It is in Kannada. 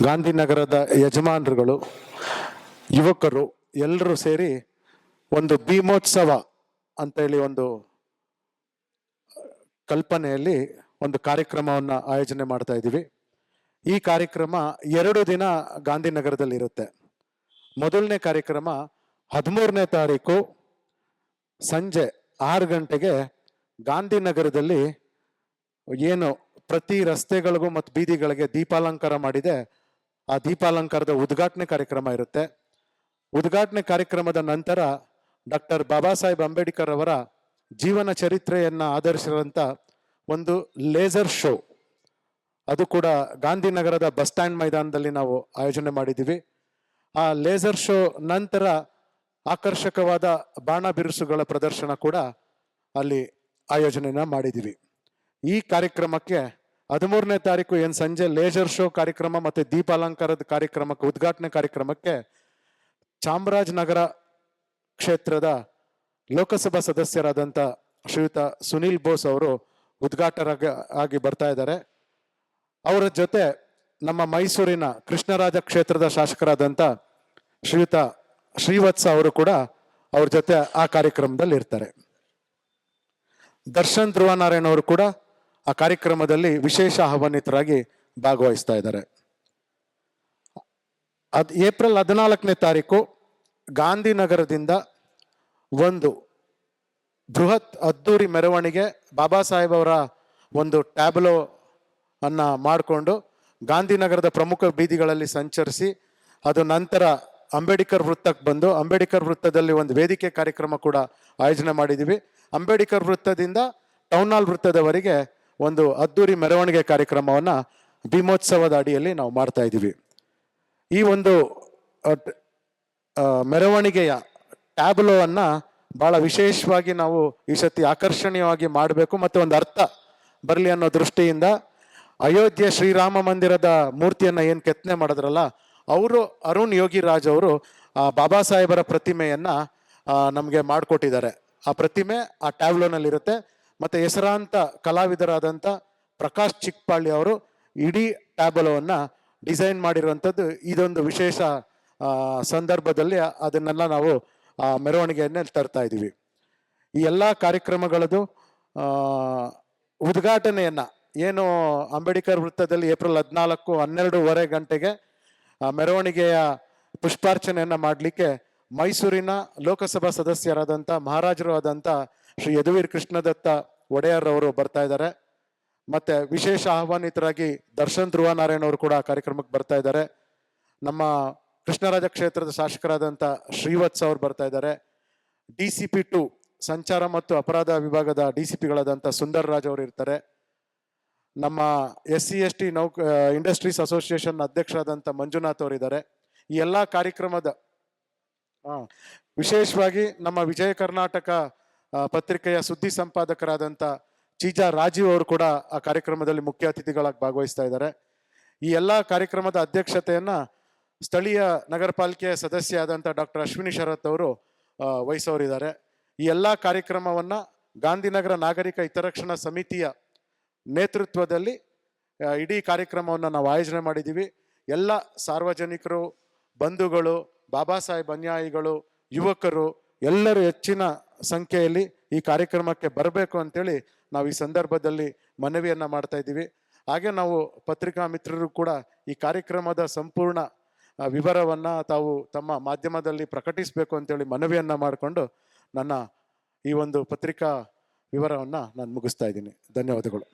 ಗಾಂಧಿನಗರದ ಯಜಮಾನರುಗಳು, ಯುವಕರು ಎಲ್ಲರೂ ಸೇರಿ ಒಂದು ಭೀಮೋತ್ಸವ ಅಂತೇಳಿ ಒಂದು ಕಲ್ಪನೆಯಲ್ಲಿ ಒಂದು ಕಾರ್ಯಕ್ರಮವನ್ನು ಆಯೋಜನೆ ಮಾಡ್ತಾ ಇದ್ದೀವಿ. ಈ ಕಾರ್ಯಕ್ರಮ 2 ದಿನ ಗಾಂಧಿನಗರದಲ್ಲಿ ಇರುತ್ತೆ. ಮೊದಲನೇ ಕಾರ್ಯಕ್ರಮ 13ನೇ ತಾರೀಕು ಸಂಜೆ 6 ಗಂಟೆಗೆ ಗಾಂಧಿನಗರದಲ್ಲಿ ಏನು ಪ್ರತಿ ರಸ್ತೆಗಳಿಗೂ ಮತ್ತು ಬೀದಿಗಳಿಗೆ ದೀಪಾಲಂಕಾರ ಮಾಡಿದೆ, ಆ ದೀಪಾಲಂಕಾರದ ಉದ್ಘಾಟನೆ ಕಾರ್ಯಕ್ರಮ ಇರುತ್ತೆ. ಉದ್ಘಾಟನೆ ಕಾರ್ಯಕ್ರಮದ ನಂತರ ಡಾಕ್ಟರ್ ಬಾಬಾ ಸಾಹೇಬ್ ಅಂಬೇಡ್ಕರ್ ಅವರ ಜೀವನ ಚರಿತ್ರೆಯನ್ನ ಆಧರಿಸಿರುವಂಥ ಒಂದು ಲೇಸರ್ ಶೋ, ಅದು ಕೂಡ ಗಾಂಧಿನಗರದ ಬಸ್ ಸ್ಟ್ಯಾಂಡ್ ಮೈದಾನದಲ್ಲಿ ನಾವು ಆಯೋಜನೆ ಮಾಡಿದ್ದೀವಿ. ಆ ಲೇಸರ್ ಶೋ ನಂತರ ಆಕರ್ಷಕವಾದ ಬಾಣ ಬಿರುಸುಗಳ ಪ್ರದರ್ಶನ ಕೂಡ ಅಲ್ಲಿ ಆಯೋಜನೆನ ಮಾಡಿದ್ದೀವಿ. ಈ ಕಾರ್ಯಕ್ರಮಕ್ಕೆ 13ನೇ ತಾರೀಕು ಏನು ಸಂಜೆ ಲೇಸರ್ ಶೋ ಕಾರ್ಯಕ್ರಮ ಮತ್ತು ದೀಪಾಲಂಕಾರದ ಕಾರ್ಯಕ್ರಮಕ್ಕೆ ಉದ್ಘಾಟನೆ ಕಾರ್ಯಕ್ರಮಕ್ಕೆ ಚಾಮರಾಜನಗರ ಕ್ಷೇತ್ರದ ಲೋಕಸಭಾ ಸದಸ್ಯರಾದಂಥ ಶ್ರೀಯುತ ಸುನೀಲ್ ಬೋಸ್ ಅವರು ಉದ್ಘಾಟಕರಾಗಿ ಬರ್ತಾ ಇದ್ದಾರೆ. ಅವರ ಜೊತೆ ನಮ್ಮ ಮೈಸೂರಿನ ಕೃಷ್ಣರಾಜ ಕ್ಷೇತ್ರದ ಶಾಸಕರಾದಂಥ ಶ್ರೀಯುತ ಶ್ರೀವತ್ಸ ಅವರು ಕೂಡ ಅವ್ರ ಜೊತೆ ಆ ಕಾರ್ಯಕ್ರಮದಲ್ಲಿ ಇರ್ತಾರೆ. ದರ್ಶನ್ ಧ್ರುವನಾರಾಯಣ್ ಅವರು ಕೂಡ ಆ ಕಾರ್ಯಕ್ರಮದಲ್ಲಿ ವಿಶೇಷ ಆಹ್ವಾನಿತರಾಗಿ ಭಾಗವಹಿಸ್ತಾ ಇದ್ದಾರೆ. ಏಪ್ರಿಲ್ 14ನೇ ತಾರೀಕು ಗಾಂಧಿನಗರದಿಂದ ಒಂದು ಬೃಹತ್ ಅದ್ದೂರಿ ಮೆರವಣಿಗೆ ಬಾಬಾ ಸಾಹೇಬ್ ಅವರ ಒಂದು ಟ್ಯಾಬ್ಲೋ ಅನ್ನ ಮಾಡಿಕೊಂಡು ಗಾಂಧಿನಗರದ ಪ್ರಮುಖ ಬೀದಿಗಳಲ್ಲಿ ಸಂಚರಿಸಿ, ಅದು ನಂತರ ಅಂಬೇಡ್ಕರ್ ವೃತ್ತಕ್ಕೆ ಬಂದು ಅಂಬೇಡ್ಕರ್ ವೃತ್ತದಲ್ಲಿ ಒಂದು ವೇದಿಕೆ ಕಾರ್ಯಕ್ರಮ ಕೂಡ ಆಯೋಜನೆ ಮಾಡಿದ್ದೀವಿ. ಅಂಬೇಡ್ಕರ್ ವೃತ್ತದಿಂದ ಟೌನ್ ಹಾಲ್ ವೃತ್ತದವರೆಗೆ ಒಂದು ಅದ್ದೂರಿ ಮೆರವಣಿಗೆ ಕಾರ್ಯಕ್ರಮವನ್ನು ಭೀಮೋತ್ಸವದ ಅಡಿಯಲ್ಲಿ ನಾವು ಮಾಡ್ತಾ ಇದ್ದೀವಿ. ಈ ಒಂದು ಮೆರವಣಿಗೆಯ ಟ್ಯಾಬ್ಲೋ ಅನ್ನ ಬಹಳ ವಿಶೇಷವಾಗಿ ನಾವು ಈ ಸತಿ ಆಕರ್ಷಣೀಯವಾಗಿ ಮಾಡಬೇಕು ಮತ್ತು ಒಂದು ಅರ್ಥ ಬರಲಿ ಅನ್ನೋ ದೃಷ್ಟಿಯಿಂದ ಅಯೋಧ್ಯೆ ಶ್ರೀರಾಮ ಮಂದಿರದ ಮೂರ್ತಿಯನ್ನ ಏನು ಕೆತ್ತನೆ ಮಾಡಿದ್ರಲ್ಲ, ಅವರು ಅರುಣ್ ಯೋಗಿರಾಜ್ ಅವರು ಬಾಬಾ ಸಾಹೇಬರ ಪ್ರತಿಮೆಯನ್ನ ನಮಗೆ ಮಾಡಿಕೊಟ್ಟಿದ್ದಾರೆ. ಆ ಪ್ರತಿಮೆ ಆ ಟ್ಯಾಬ್ಲೋನಲ್ಲಿರುತ್ತೆ. ಮತ್ತು ಹೆಸರಾಂತ ಕಲಾವಿದರಾದಂಥ ಪ್ರಕಾಶ್ ಚಿಕ್ಕಪಾಳ್ಳಿ ಅವರು ಇಡೀ ಟ್ಯಾಬ್ಲೋವನ್ನ ಡಿಸೈನ್ ಮಾಡಿರುವಂಥದ್ದು. ಇದೊಂದು ವಿಶೇಷ ಸಂದರ್ಭದಲ್ಲಿ ಅದನ್ನೆಲ್ಲ ನಾವು ಆ ಮೆರವಣಿಗೆಯನ್ನೇ ತರ್ತಾ ಇದ್ದೀವಿ. ಈ ಎಲ್ಲ ಕಾರ್ಯಕ್ರಮಗಳದ್ದು ಉದ್ಘಾಟನೆಯನ್ನ ಏನು ಅಂಬೇಡ್ಕರ್ ವೃತ್ತದಲ್ಲಿ ಏಪ್ರಿಲ್ 14 12:30 ಗಂಟೆಗೆ ಮೆರವಣಿಗೆಯ ಪುಷ್ಪಾರ್ಚನೆಯನ್ನ ಮಾಡಲಿಕ್ಕೆ ಮೈಸೂರಿನ ಲೋಕಸಭಾ ಸದಸ್ಯರಾದಂಥ ಮಹಾರಾಜರು ಆದಂಥ ಶ್ರೀ ಯದುವೀರ್ ಕೃಷ್ಣದತ್ತ ಒಡೆಯರ್ ಅವರು ಬರ್ತಾ ಇದ್ದಾರೆ. ಮತ್ತೆ ವಿಶೇಷ ಆಹ್ವಾನಿತರಾಗಿ ದರ್ಶನ್ ಧ್ರುವನಾರಾಯಣ್ ಅವರು ಕೂಡ ಕಾರ್ಯಕ್ರಮಕ್ಕೆ ಬರ್ತಾ ಇದ್ದಾರೆ. ನಮ್ಮ ಕೃಷ್ಣರಾಜ ಕ್ಷೇತ್ರದ ಶಾಸಕರಾದಂಥ ಶ್ರೀವತ್ಸ ಅವರು ಬರ್ತಾ ಇದ್ದಾರೆ. DCP 2 ಸಂಚಾರ ಮತ್ತು ಅಪರಾಧ ವಿಭಾಗದ DCPಗಳಾದಂಥ ಸುಂದರ್ ರಾಜ್ ಅವರು ಇರ್ತಾರೆ. ನಮ್ಮ SC/ST ಇಂಡಸ್ಟ್ರೀಸ್ ಅಸೋಸಿಯೇಷನ್ ಅಧ್ಯಕ್ಷರಾದಂಥ ಮಂಜುನಾಥ್ ಅವರು ಇದ್ದಾರೆ. ಈ ಎಲ್ಲ ಕಾರ್ಯಕ್ರಮದ ವಿಶೇಷವಾಗಿ ನಮ್ಮ ವಿಜಯ ಕರ್ನಾಟಕ ಪತ್ರಿಕೆಯ ಸುದ್ದಿ ಸಂಪಾದಕರಾದಂಥ ಚೀಜಾ ರಾಜೀವ್ ಅವರು ಕೂಡ ಆ ಕಾರ್ಯಕ್ರಮದಲ್ಲಿ ಮುಖ್ಯ ಅತಿಥಿಗಳಾಗಿ ಭಾಗವಹಿಸ್ತಾ ಇದ್ದಾರೆ. ಈ ಎಲ್ಲ ಕಾರ್ಯಕ್ರಮದ ಅಧ್ಯಕ್ಷತೆಯನ್ನ ಸ್ಥಳೀಯ ನಗರ ಪಾಲಿಕೆಯ ಸದಸ್ಯ ಆದಂಥ ಡಾಕ್ಟರ್ ಅಶ್ವಿನಿ ಶರತ್ ಅವರು ವಹಿಸೋರಿದ್ದಾರೆ. ಈ ಎಲ್ಲ ಕಾರ್ಯಕ್ರಮವನ್ನ ಗಾಂಧಿನಗರ ನಾಗರಿಕ ಹಿತರಕ್ಷಣಾ ಸಮಿತಿಯ ನೇತೃತ್ವದಲ್ಲಿ ಇಡೀ ಕಾರ್ಯಕ್ರಮವನ್ನು ನಾವು ಆಯೋಜನೆ ಮಾಡಿದ್ದೀವಿ. ಎಲ್ಲ ಸಾರ್ವಜನಿಕರು, ಬಂಧುಗಳು, ಬಾಬಾ ಸಾಹೇಬ್ ಅನುಯಾಯಿಗಳು, ಯುವಕರು ಎಲ್ಲರೂ ಹೆಚ್ಚಿನ ಸಂಖ್ಯೆಯಲ್ಲಿ ಈ ಕಾರ್ಯಕ್ರಮಕ್ಕೆ ಬರಬೇಕು ಅಂತೇಳಿ ನಾವು ಈ ಸಂದರ್ಭದಲ್ಲಿ ಮನವಿಯನ್ನ ಮಾಡ್ತಾ ಇದ್ದೀವಿ. ಹಾಗೆ ನಾವು ಪತ್ರಿಕಾ ಮಿತ್ರರು ಕೂಡ ಈ ಕಾರ್ಯಕ್ರಮದ ಸಂಪೂರ್ಣ ವಿವರವನ್ನ ತಾವು ತಮ್ಮ ಮಾಧ್ಯಮದಲ್ಲಿ ಪ್ರಕಟಿಸಬೇಕು ಅಂತೇಳಿ ಮನವಿಯನ್ನ ಮಾಡಿಕೊಂಡು ನನ್ನ ಈ ಒಂದು ಪತ್ರಿಕಾ ವಿವರವನ್ನ ನಾನು ಮುಗಿಸ್ತಾ ಇದ್ದೀನಿ. ಧನ್ಯವಾದಗಳು.